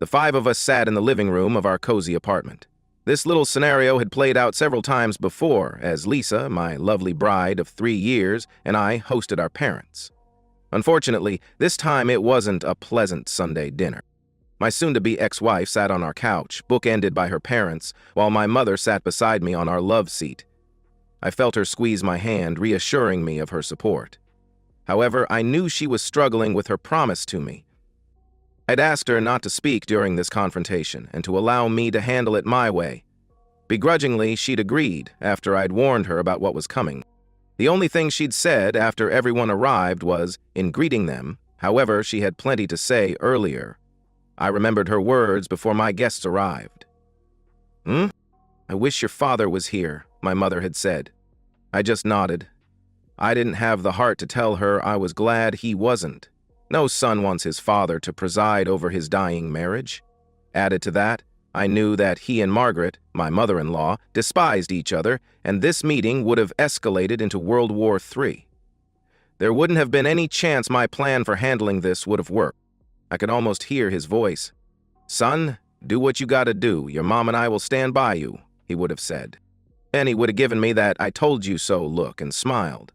The five of us sat in the living room of our cozy apartment. This little scenario had played out several times before, as Lisa, my lovely bride of 3 years, and I hosted our parents. Unfortunately, this time it wasn't a pleasant Sunday dinner. My soon-to-be ex-wife sat on our couch, bookended by her parents, while my mother sat beside me on our love seat. I felt her squeeze my hand, reassuring me of her support. However, I knew she was struggling with her promise to me. I'd asked her not to speak during this confrontation and to allow me to handle it my way. Begrudgingly, she'd agreed after I'd warned her about what was coming. The only thing she'd said after everyone arrived was, in greeting them, however, she had plenty to say earlier. I remembered her words before my guests arrived. I wish your father was here," my mother had said. I just nodded. I didn't have the heart to tell her I was glad he wasn't. No son wants his father to preside over his dying marriage. Added to that, I knew that he and Margaret, my mother-in-law, despised each other, and this meeting would have escalated into World War III. There wouldn't have been any chance my plan for handling this would have worked. I could almost hear his voice. "Son, do what you gotta do. Your mom and I will stand by you," he would have said. And he would have given me that "I told you so" look and smiled.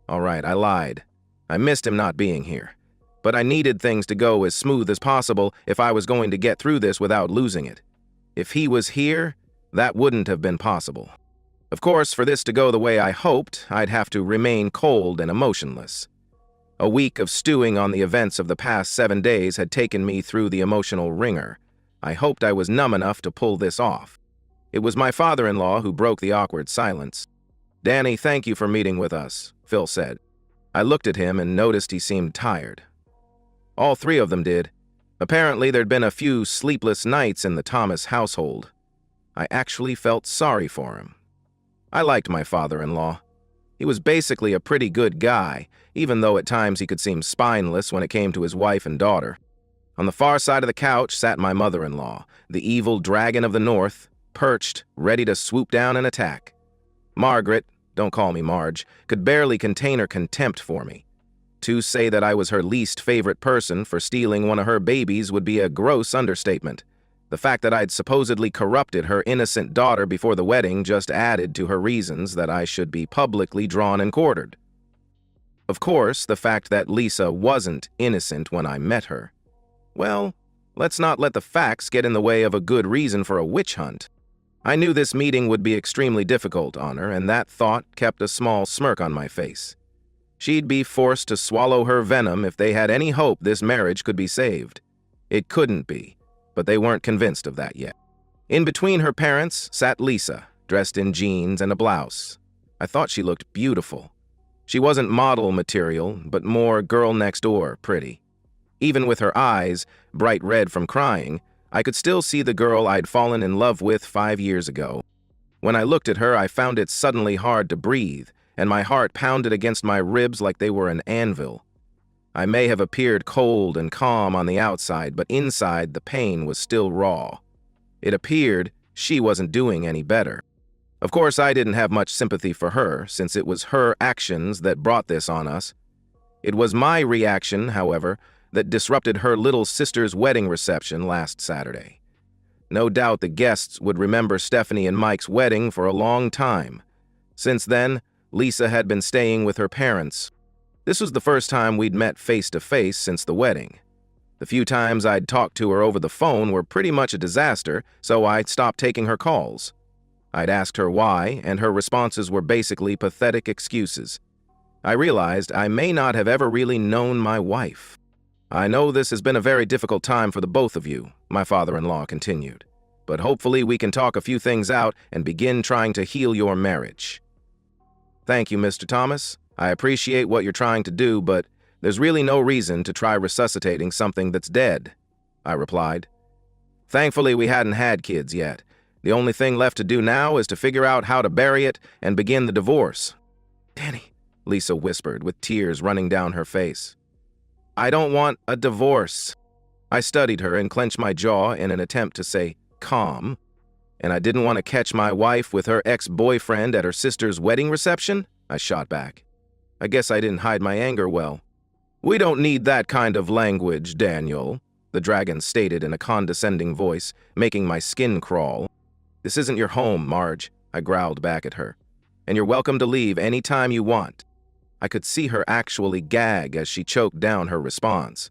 All right, I lied. I missed him not being here. But I needed things to go as smooth as possible if I was going to get through this without losing it. If he was here, that wouldn't have been possible. Of course, for this to go the way I hoped, I'd have to remain cold and emotionless. A week of stewing on the events of the past 7 days had taken me through the emotional ringer. I hoped I was numb enough to pull this off. It was my father-in-law who broke the awkward silence. "Danny, thank you for meeting with us," Phil said. I looked at him and noticed he seemed tired. All three of them did. Apparently, there'd been a few sleepless nights in the Thomas household. I actually felt sorry for him. I liked my father-in-law. He was basically a pretty good guy, even though at times he could seem spineless when it came to his wife and daughter. On the far side of the couch sat my mother-in-law, the evil dragon of the north, perched, ready to swoop down and attack. Margaret, don't call me Marge, could barely contain her contempt for me. To say that I was her least favorite person for stealing one of her babies would be a gross understatement. The fact that I'd supposedly corrupted her innocent daughter before the wedding just added to her reasons that I should be publicly drawn and quartered. Of course, the fact that Lisa wasn't innocent when I met her. Well, let's not let the facts get in the way of a good reason for a witch hunt. I knew this meeting would be extremely difficult on her, and that thought kept a small smirk on my face. She'd be forced to swallow her venom if they had any hope this marriage could be saved. It couldn't be, but they weren't convinced of that yet. In between her parents sat Lisa, dressed in jeans and a blouse. I thought she looked beautiful. She wasn't model material, but more girl next door pretty. Even with her eyes, bright red from crying, I could still see the girl I'd fallen in love with 5 years ago. When I looked at her, I found it suddenly hard to breathe, and my heart pounded against my ribs like they were an anvil. I may have appeared cold and calm on the outside, but inside the pain was still raw. It appeared she wasn't doing any better. Of course, I didn't have much sympathy for her, since it was her actions that brought this on us. It was my reaction, however, that disrupted her little sister's wedding reception last Saturday. No doubt the guests would remember Stephanie and Mike's wedding for a long time. Since then, Lisa had been staying with her parents. This was the first time we'd met face-to-face since the wedding. The few times I'd talked to her over the phone were pretty much a disaster, so I stopped taking her calls. I'd asked her why, and her responses were basically pathetic excuses. I realized I may not have ever really known my wife. "I know this has been a very difficult time for the both of you," my father-in-law continued. "But hopefully we can talk a few things out and begin trying to heal your marriage." "Thank you, Mr. Thomas. I appreciate what you're trying to do, but there's really no reason to try resuscitating something that's dead," I replied. Thankfully, we hadn't had kids yet. The only thing left to do now is to figure out how to bury it and begin the divorce. "Danny," Lisa whispered with tears running down her face. "I don't want a divorce." I studied her and clenched my jaw in an attempt to say calm. "And I didn't want to catch my wife with her ex-boyfriend at her sister's wedding reception?" I shot back. I guess I didn't hide my anger well. "We don't need that kind of language, Daniel. the dragon stated in a condescending voice, making my skin crawl. "This isn't your home, Marge," I growled back at her. "And you're welcome to leave any time you want." I could see her actually gag as she choked down her response.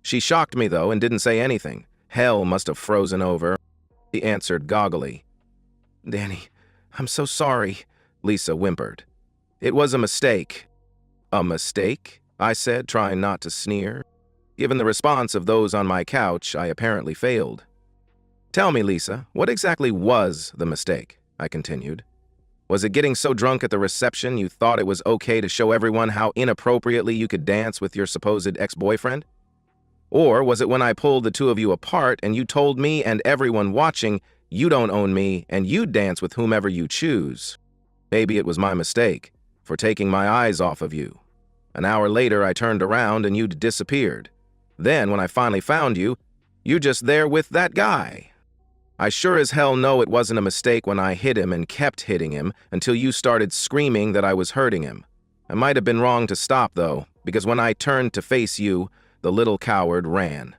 She shocked me, though, and didn't say anything. Hell must have frozen over. He answered goggily. "Danny, I'm so sorry," Lisa whimpered. "It was a mistake." "A mistake?" I said, trying not to sneer. Given the response of those on my couch, I apparently failed. "Tell me, Lisa, what exactly was the mistake?" I continued. "Was it getting so drunk at the reception you thought it was okay to show everyone how inappropriately you could dance with your supposed ex-boyfriend? Or was it when I pulled the two of you apart and you told me and everyone watching you don't own me and you'd dance with whomever you choose? Maybe it was my mistake for taking my eyes off of you. An hour later, I turned around and you'd disappeared. Then, when I finally found you, you just there with that guy. I sure as hell know it wasn't a mistake when I hit him and kept hitting him until you started screaming that I was hurting him. I might have been wrong to stop, though, because when I turned to face you, the little coward ran.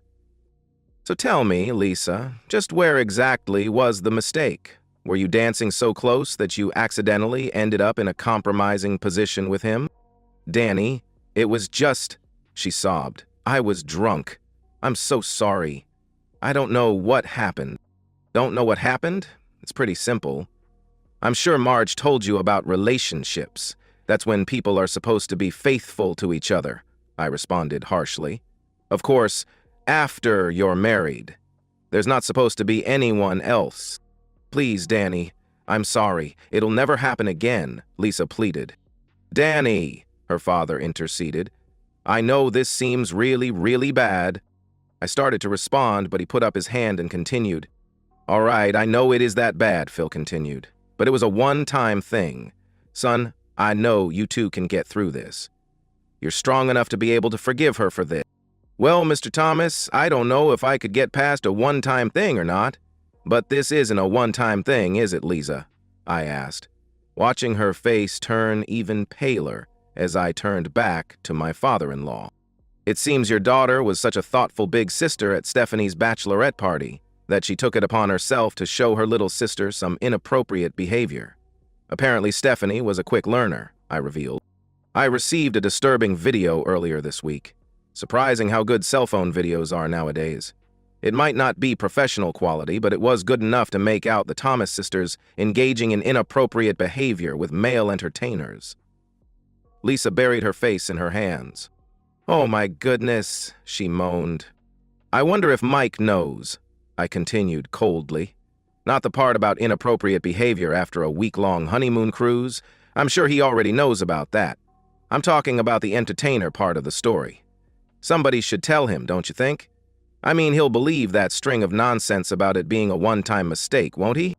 So tell me, Lisa, just where exactly was the mistake? Were you dancing so close that you accidentally ended up in a compromising position with him? Danny, it was just," she sobbed. "I was drunk. I'm so sorry. I don't know what happened." "Don't know what happened? It's pretty simple. I'm sure Marge told you about relationships. That's when people are supposed to be faithful to each other," I responded harshly. "Of course, after you're married. There's not supposed to be anyone else." "Please, Danny, I'm sorry. It'll never happen again," Lisa pleaded. "Danny," her father interceded. "I know this seems really, really bad." I started to respond, but he put up his hand and continued. "All right, I know it is that bad," Phil continued, "but it was a one-time thing. Son, I know you two can get through this. You're strong enough to be able to forgive her for this." "Well, Mr. Thomas, I don't know if I could get past a one-time thing or not. But this isn't a one-time thing, is it, Lisa?" I asked, watching her face turn even paler as I turned back to my father-in-law. "It seems your daughter was such a thoughtful big sister at Stephanie's bachelorette party that she took it upon herself to show her little sister some inappropriate behavior. Apparently Stephanie was a quick learner," I revealed. "I received a disturbing video earlier this week. Surprising how good cell phone videos are nowadays. It might not be professional quality, but it was good enough to make out the Thomas sisters engaging in inappropriate behavior with male entertainers." Lisa buried her face in her hands. "Oh my goodness," she moaned. "I wonder if Mike knows," I continued coldly. "Not the part about inappropriate behavior after a week-long honeymoon cruise. I'm sure he already knows about that. I'm talking about the entertainer part of the story. Somebody should tell him, don't you think? I mean, he'll believe that string of nonsense about it being a one-time mistake, won't he?"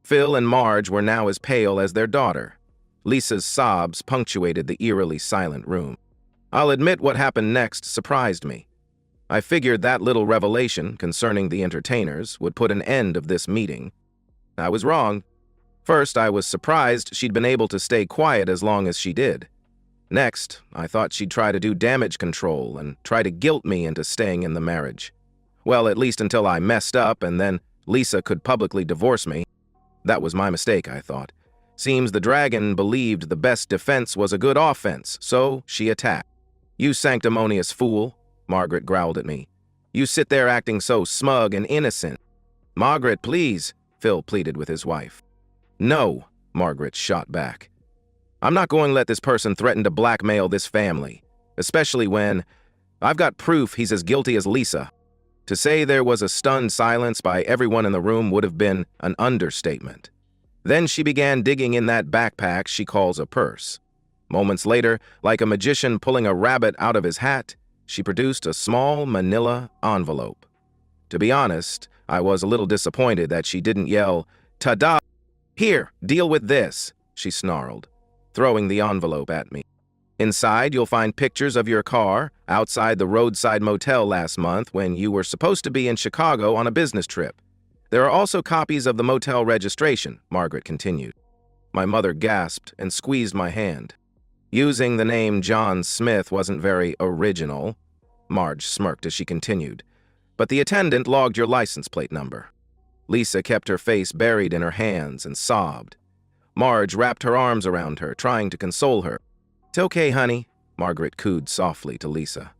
Phil and Marge were now as pale as their daughter. Lisa's sobs punctuated the eerily silent room. I'll admit what happened next surprised me. I figured that little revelation concerning the entertainers would put an end of this meeting. I was wrong. First, I was surprised she'd been able to stay quiet as long as she did. Next, I thought she'd try to do damage control and try to guilt me into staying in the marriage. Well, at least until I messed up and then Lisa could publicly divorce me. That was my mistake, I thought. Seems the dragon believed the best defense was a good offense, so she attacked. "You sanctimonious fool," Margaret growled at me. "You sit there acting so smug and innocent." "Margaret, please," Phil pleaded with his wife. "No," Margaret shot back. "I'm not going to let this person threaten to blackmail this family, especially when I've got proof he's as guilty as Lisa." To say there was a stunned silence by everyone in the room would have been an understatement. Then she began digging in that backpack she calls a purse. Moments later, like a magician pulling a rabbit out of his hat, she produced a small manila envelope. To be honest, I was a little disappointed that she didn't yell, "Ta-da! Here, deal with this," she snarled, throwing the envelope at me. "Inside, you'll find pictures of your car outside the roadside motel last month when you were supposed to be in Chicago on a business trip. There are also copies of the motel registration," Margaret continued. My mother gasped and squeezed my hand. "Using the name John Smith wasn't very original," Marge smirked as she continued. but the attendant logged your license plate number." Lisa kept her face buried in her hands and sobbed. Marge wrapped her arms around her, trying to console her. "It's okay, honey," Margaret cooed softly to Lisa.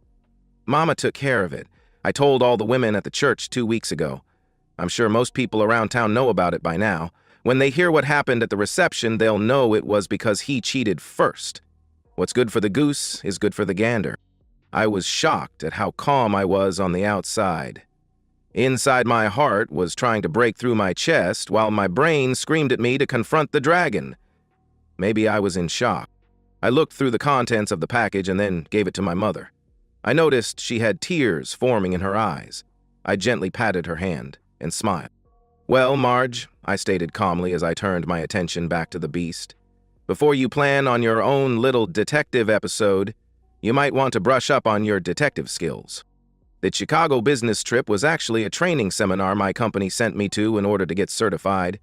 "Mama took care of it. I told all the women at the church 2 weeks ago. I'm sure most people around town know about it by now. When they hear what happened at the reception, they'll know it was because he cheated first. What's good for the goose is good for the gander." I was shocked at how calm I was on the outside. Inside, my heart was trying to break through my chest while my brain screamed at me to confront the dragon. Maybe I was in shock. I looked through the contents of the package and then gave it to my mother. I noticed she had tears forming in her eyes. I gently patted her hand and smiled. "Well, Marge," I stated calmly as I turned my attention back to the beast, "before you plan on your own little detective episode, you might want to brush up on your detective skills. The Chicago business trip was actually a training seminar my company sent me to in order to get certified.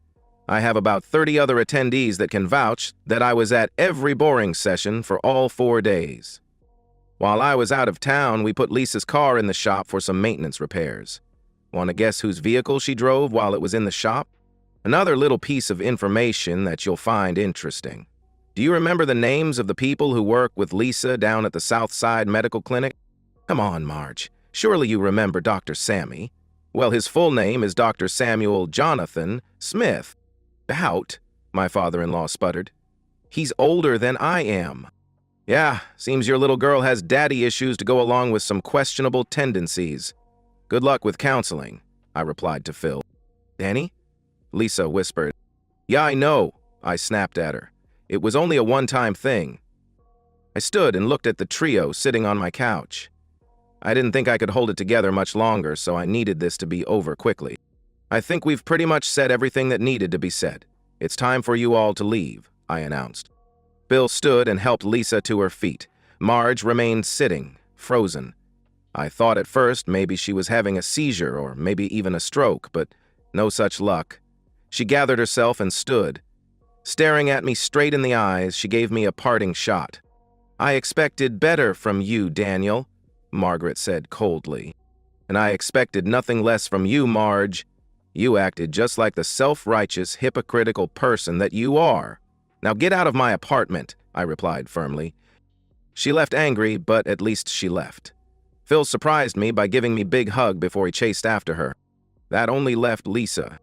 I have about 30 other attendees that can vouch that I was at every boring session for all 4 days. While I was out of town, we put Lisa's car in the shop for some maintenance repairs. Want to guess whose vehicle she drove while it was in the shop? Another little piece of information that you'll find interesting. Do you remember the names of the people who work with Lisa down at the Southside Medical Clinic? Come on, Marge. Surely you remember Dr. Sammy. Well, his full name is Dr. Samuel Jonathan Smith. Doubt, my father-in-law sputtered. He's older than I am. Yeah, seems your little girl has daddy issues to go along with some questionable tendencies. Good luck with counseling, I replied to Phil. Danny? Lisa whispered. Yeah, I know, I snapped at her. It was only a one-time thing. I stood and looked at the trio sitting on my couch. I didn't think I could hold it together much longer, so I needed this to be over quickly. I think we've pretty much said everything that needed to be said. It's time for you all to leave, I announced. Bill stood and helped Lisa to her feet. Marge remained sitting, frozen. I thought at first maybe she was having a seizure or maybe even a stroke, but no such luck. She gathered herself and stood. Staring at me straight in the eyes, she gave me a parting shot. I expected better from you, Daniel, Margaret said coldly. And I expected nothing less from you, Marge. You acted just like the self-righteous, hypocritical person that you are. Now get out of my apartment, I replied firmly. She left angry, but at least she left. Phil surprised me by giving me a big hug before he chased after her. That only left Lisa.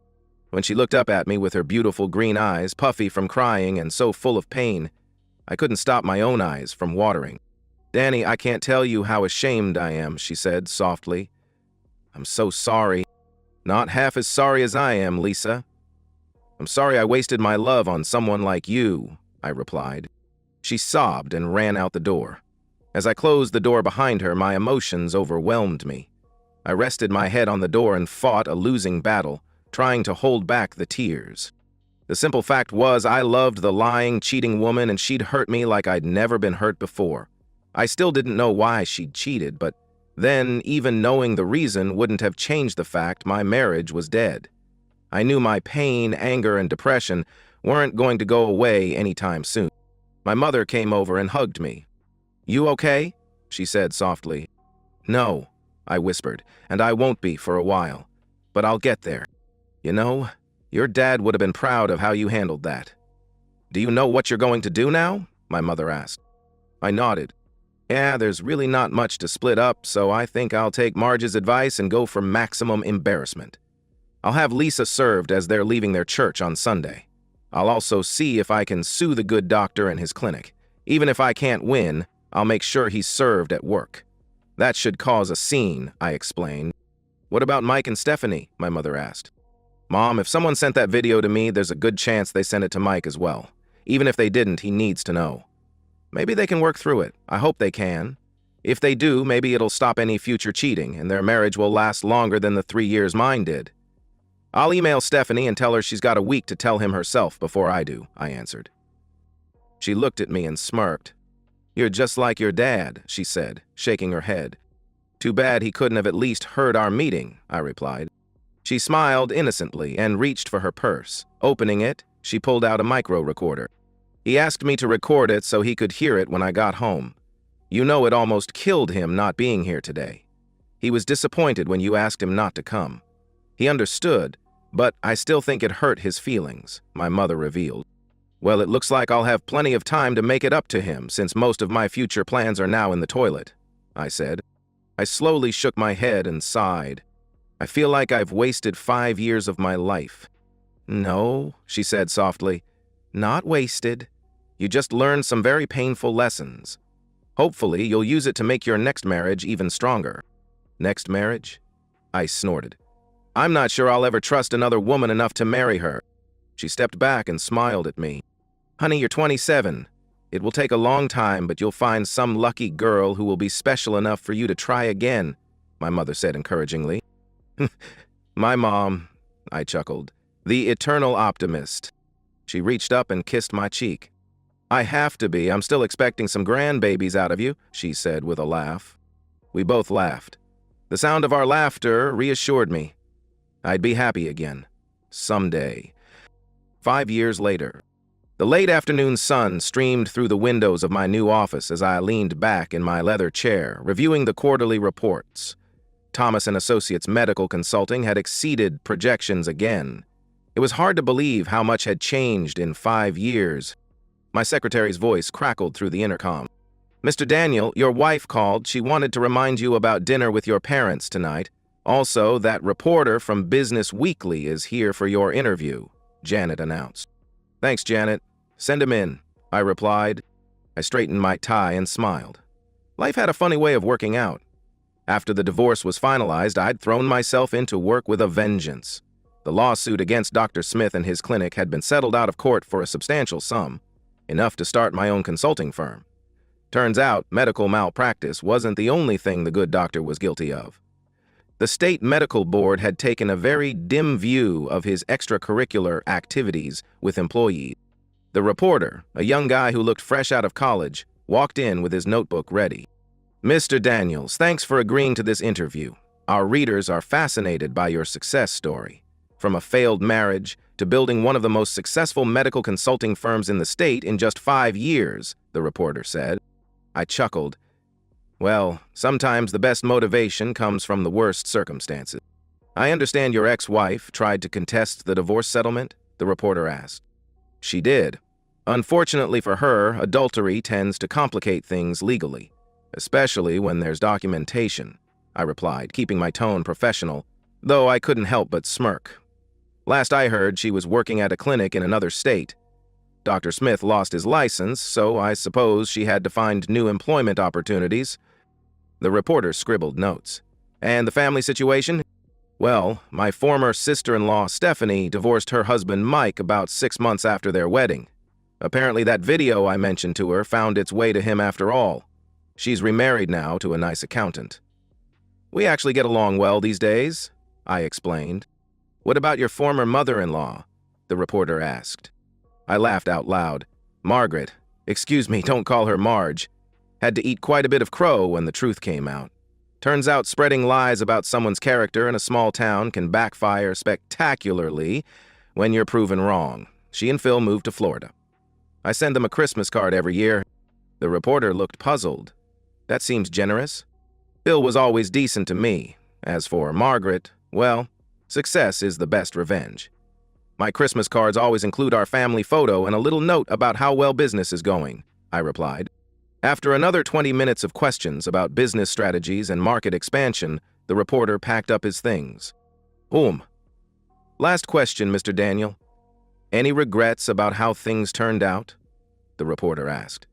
When she looked up at me with her beautiful green eyes, puffy from crying and so full of pain, I couldn't stop my own eyes from watering. Danny, I can't tell you how ashamed I am, she said softly. I'm so sorry. Not half as sorry as I am, Lisa. I'm sorry I wasted my love on someone like you, I replied. She sobbed and ran out the door. As I closed the door behind her, my emotions overwhelmed me. I rested my head on the door and fought a losing battle, trying to hold back the tears. The simple fact was I loved the lying, cheating woman and she'd hurt me like I'd never been hurt before. I still didn't know why she'd cheated, but then even knowing the reason wouldn't have changed the fact my marriage was dead. I knew my pain, anger, and depression weren't going to go away anytime soon. My mother came over and hugged me. You okay? She said softly. No, I whispered, and I won't be for a while, but I'll get there. You know, your dad would have been proud of how you handled that. Do you know what you're going to do now? My mother asked. I nodded. Yeah, there's really not much to split up, so I think I'll take Marge's advice and go for maximum embarrassment. I'll have Lisa served as they're leaving their church on Sunday. I'll also see if I can sue the good doctor and his clinic. Even if I can't win, I'll make sure he's served at work. That should cause a scene, I explained. What about Mike and Stephanie? My mother asked. Mom, if someone sent that video to me, there's a good chance they sent it to Mike as well. Even if they didn't, he needs to know. Maybe they can work through it. I hope they can. If they do, maybe it'll stop any future cheating, and their marriage will last longer than the 3 years mine did. I'll email Stephanie and tell her she's got a week to tell him herself before I do, I answered. She looked at me and smirked. You're just like your dad, she said, shaking her head. Too bad he couldn't have at least heard our meeting, I replied. She smiled innocently and reached for her purse. Opening it, she pulled out a micro recorder. He asked me to record it so he could hear it when I got home. You know it almost killed him not being here today. He was disappointed when you asked him not to come. He understood, but I still think it hurt his feelings," my mother revealed. "Well, it looks like I'll have plenty of time to make it up to him since most of my future plans are now in the toilet," I said. I slowly shook my head and sighed. I feel like I've wasted 5 years of my life. "No," she said softly, "not wasted. You just learned some very painful lessons. Hopefully, you'll use it to make your next marriage even stronger." "Next marriage?" I snorted. "I'm not sure I'll ever trust another woman enough to marry her." She stepped back and smiled at me. "Honey, you're 27. It will take a long time, but you'll find some lucky girl who will be special enough for you to try again," my mother said encouragingly. "My mom," I chuckled. "The eternal optimist." She reached up and kissed my cheek. "I have to be. I'm still expecting some grandbabies out of you," she said with a laugh. We both laughed. The sound of our laughter reassured me. I'd be happy again. Someday. 5 years later. The late afternoon sun streamed through the windows of my new office as I leaned back in my leather chair, reviewing the quarterly reports. Thomas & Associates Medical Consulting had exceeded projections again. It was hard to believe how much had changed in 5 years. My secretary's voice crackled through the intercom. "Mr. Daniel, your wife called. She wanted to remind you about dinner with your parents tonight. Also, that reporter from Business Weekly is here for your interview," Janet announced. "Thanks, Janet. Send him in," I replied. I straightened my tie and smiled. Life had a funny way of working out. After the divorce was finalized, I'd thrown myself into work with a vengeance. The lawsuit against Dr. Smith and his clinic had been settled out of court for a substantial sum, enough to start my own consulting firm. Turns out, medical malpractice wasn't the only thing the good doctor was guilty of. The state medical board had taken a very dim view of his extracurricular activities with employees. The reporter, a young guy who looked fresh out of college, walked in with his notebook ready. "Mr. Daniels, thanks for agreeing to this interview. Our readers are fascinated by your success story. From a failed marriage to building one of the most successful medical consulting firms in the state in just 5 years, the reporter said. I chuckled. Well, sometimes the best motivation comes from the worst circumstances. I understand your ex-wife tried to contest the divorce settlement, the reporter asked. She did. Unfortunately for her, adultery tends to complicate things legally, especially when there's documentation, I replied, keeping my tone professional, though I couldn't help but smirk. Last I heard, she was working at a clinic in another state. Dr. Smith lost his license, so I suppose she had to find new employment opportunities. The reporter scribbled notes. And the family situation? Well, my former sister-in-law, Stephanie, divorced her husband, Mike, about 6 months after their wedding. Apparently that video I mentioned to her found its way to him after all. She's remarried now to a nice accountant. We actually get along well these days, I explained. What about your former mother-in-law? The reporter asked. I laughed out loud. Margaret, excuse me, don't call her Marge, had to eat quite a bit of crow when the truth came out. Turns out spreading lies about someone's character in a small town can backfire spectacularly when you're proven wrong. She and Phil moved to Florida. I send them a Christmas card every year. The reporter looked puzzled. That seems generous. Phil was always decent to me. As for Margaret, well, success is the best revenge. My Christmas cards always include our family photo and a little note about how well business is going, I replied. After another 20 minutes of questions about business strategies and market expansion, the reporter packed up his things. Last question, Mr. Daniel. Any regrets about how things turned out? The reporter asked.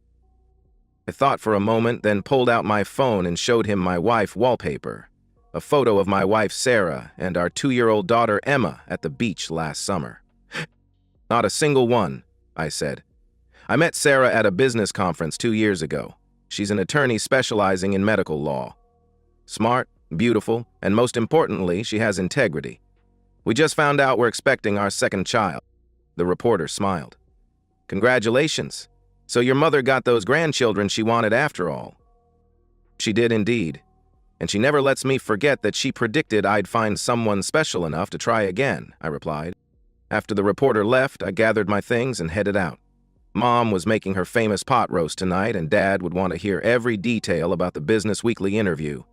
I thought for a moment, then pulled out my phone and showed him my wife wallpaper, a photo of my wife Sarah and our 2-year-old daughter Emma at the beach last summer. Not a single one, I said. I met Sarah at a business conference 2 years ago. She's an attorney specializing in medical law. Smart, beautiful, and most importantly, she has integrity. We just found out we're expecting our second child. The reporter smiled. Congratulations. So your mother got those grandchildren she wanted after all. She did indeed. And she never lets me forget that she predicted I'd find someone special enough to try again, I replied. After the reporter left, I gathered my things and headed out. Mom was making her famous pot roast tonight, and Dad would want to hear every detail about the Business Weekly interview.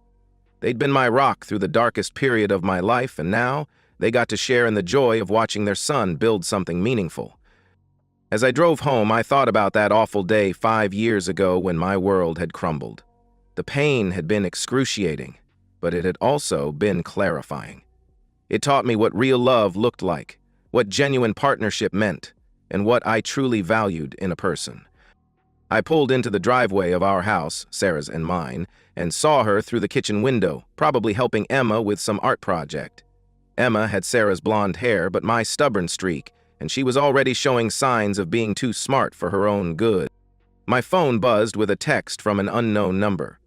They'd been my rock through the darkest period of my life, and now they got to share in the joy of watching their son build something meaningful. As I drove home, I thought about that awful day 5 years ago when my world had crumbled. The pain had been excruciating, but it had also been clarifying. It taught me what real love looked like, what genuine partnership meant, and what I truly valued in a person. I pulled into the driveway of our house, Sarah's and mine, and saw her through the kitchen window, probably helping Emma with some art project. Emma had Sarah's blonde hair, but my stubborn streak, and she was already showing signs of being too smart for her own good. My phone buzzed with a text from an unknown number.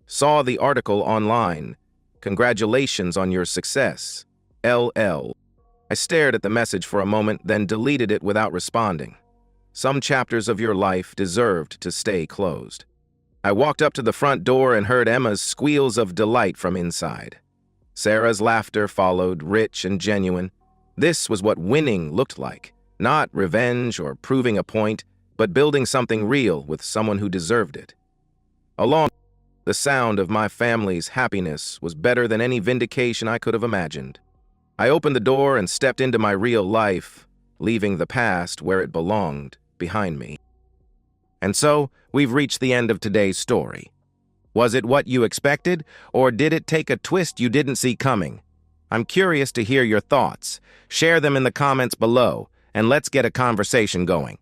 Saw the article online. Congratulations on your success. LL. I stared at the message for a moment, then deleted it without responding. Some chapters of your life deserved to stay closed. I walked up to the front door and heard Emma's squeals of delight from inside. Sarah's laughter followed, rich and genuine. This was what winning looked like. Not revenge or proving a point, but building something real with someone who deserved it. Along the sound of my family's happiness was better than any vindication I could have imagined. I opened the door and stepped into my real life, leaving the past where it belonged, behind me. And so, we've reached the end of today's story. Was it what you expected, or did it take a twist you didn't see coming? I'm curious to hear your thoughts. Share them in the comments below, and let's get a conversation going.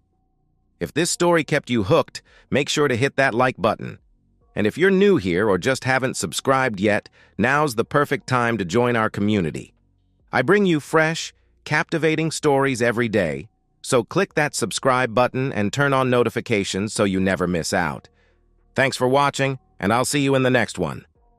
If this story kept you hooked, make sure to hit that like button. And if you're new here or just haven't subscribed yet, now's the perfect time to join our community. I bring you fresh, captivating stories every day, so click that subscribe button and turn on notifications so you never miss out. Thanks for watching, and I'll see you in the next one.